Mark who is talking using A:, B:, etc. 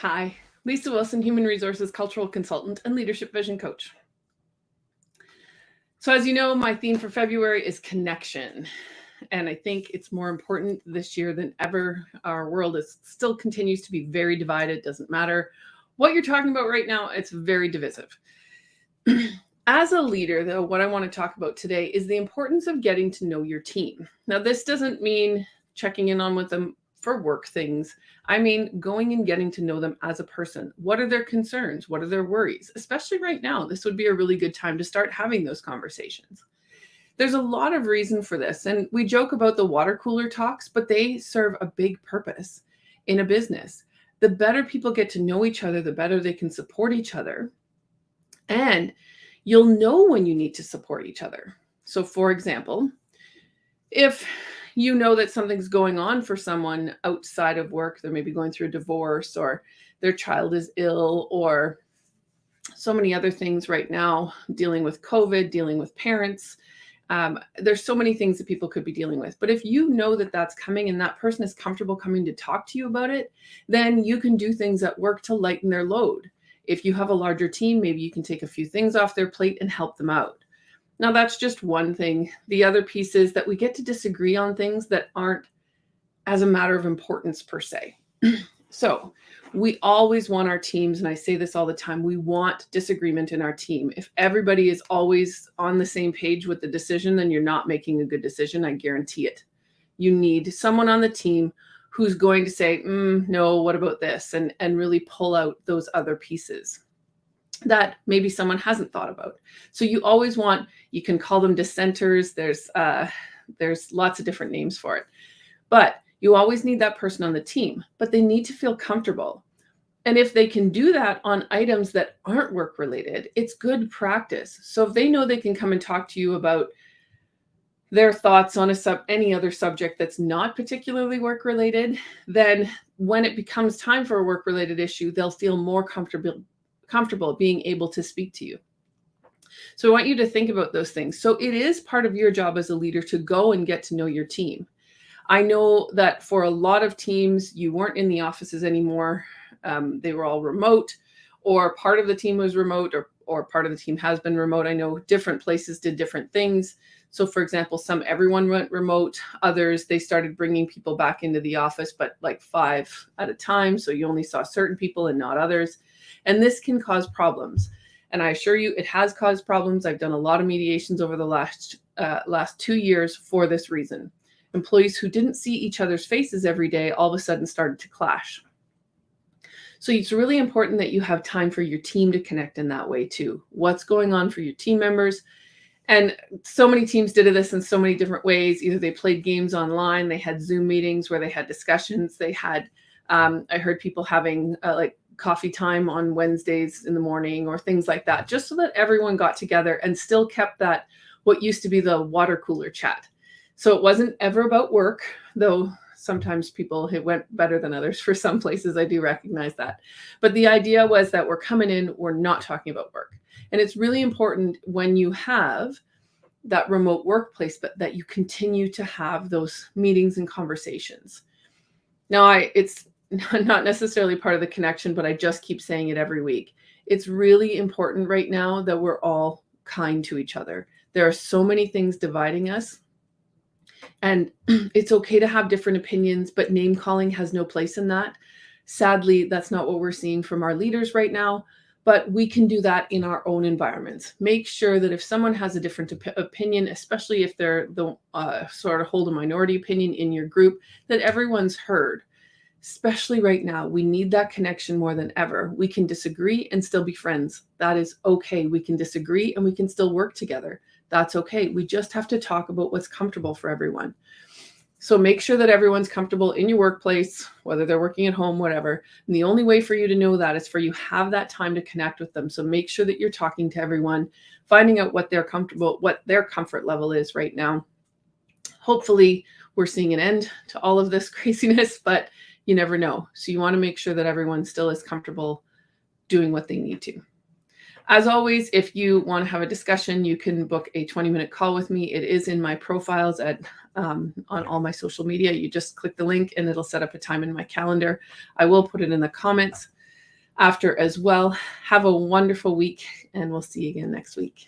A: Hi, Lisa Wilson, Human Resources Cultural Consultant and Leadership Vision Coach. So as you know, my theme for February is connection. And I think it's more important this year than ever. Our world still continues to be very divided. Doesn't matter what you're talking about right now, it's very divisive. As a leader, though, what I want to talk about today is the importance of getting to know your team. Now, this doesn't mean checking in on with them for work things. I mean, going and getting to know them as a person. What are their concerns? What are their worries? Especially right now, this would be a really good time to start having those conversations. There's a lot of reason for this, and we joke about the water cooler talks, but they serve a big purpose in a business. The better people get to know each other, the better they can support each other. And you'll know when you need to support each other. So, for example, if you know that something's going on for someone outside of work, they're maybe going through a divorce or their child is ill or so many other things right now, dealing with COVID, dealing with parents. There's so many things that people could be dealing with. But if you know that that's coming and that person is comfortable coming to talk to you about it, then you can do things at work to lighten their load. If you have a larger team, maybe you can take a few things off their plate and help them out. Now, that's just one thing. The other piece is that we get to disagree on things that aren't as a matter of importance per se. So we always want our teams, and I say this all the time, we want disagreement in our team. If everybody is always on the same page with the decision, then you're not making a good decision. I guarantee it. You need someone on the team who's going to say, no, what about this? And really pull out those other pieces that maybe someone hasn't thought about. So you always want, you can call them dissenters. There's lots of different names for it. But you always need that person on the team, but they need to feel comfortable. And if they can do that on items that aren't work related, it's good practice. So if they know they can come and talk to you about their thoughts on any other subject that's not particularly work related, then when it becomes time for a work related issue, they'll feel more comfortable being able to speak to you. So I want you to think about those things. So it is part of your job as a leader to go and get to know your team. I know that for a lot of teams, you weren't in the offices anymore. They were all remote, or part of the team was remote, or part of the team has been remote. I know different places did different things. So for example, everyone went remote. Others, they started bringing people back into the office, but like 5 at a time. So you only saw certain people and not others. And this can cause problems. And I assure you, it has caused problems. I've done a lot of mediations over the last 2 years for this reason. Employees who didn't see each other's faces every day all of a sudden started to clash. So it's really important that you have time for your team to connect in that way too. What's going on for your team members? And so many teams did this in so many different ways. Either they played games online, they had Zoom meetings where they had discussions, they had, I heard people having like coffee time on Wednesdays in the morning or things like that, just so that everyone got together and still kept that, what used to be the water cooler chat. So it wasn't ever about work, though sometimes it went better than others for some places. I do recognize that. But the idea was that we're coming in, we're not talking about work. And it's really important when you have that remote workplace, but that you continue to have those meetings and conversations. Now, it's not necessarily part of the connection, but I just keep saying it every week. It's really important right now that we're all kind to each other. There are so many things dividing us. And it's okay to have different opinions, but name calling has no place in that. Sadly, that's not what we're seeing from our leaders right now, but we can do that in our own environments. Make sure that if someone has a different opinion, especially if they're the sort of hold a minority opinion in your group, that everyone's heard. Especially right now, we need that connection more than ever. We can disagree and still be friends. That is okay. We can disagree and we can still work together. That's okay. We just have to talk about what's comfortable for everyone. So make sure that everyone's comfortable in your workplace, whether they're working at home, whatever. And the only way for you to know that is for you have that time to connect with them. So make sure that you're talking to everyone, finding out what their comfort level is right now. Hopefully we're seeing an end to all of this craziness, but you never know. So you want to make sure that everyone still is comfortable doing what they need to. As always, if you want to have a discussion, you can book a 20-minute call with me. It is in my profiles on all my social media. You just click the link and it'll set up a time in my calendar. I will put it in the comments. after as well. Have a wonderful week, and we'll see you again next week.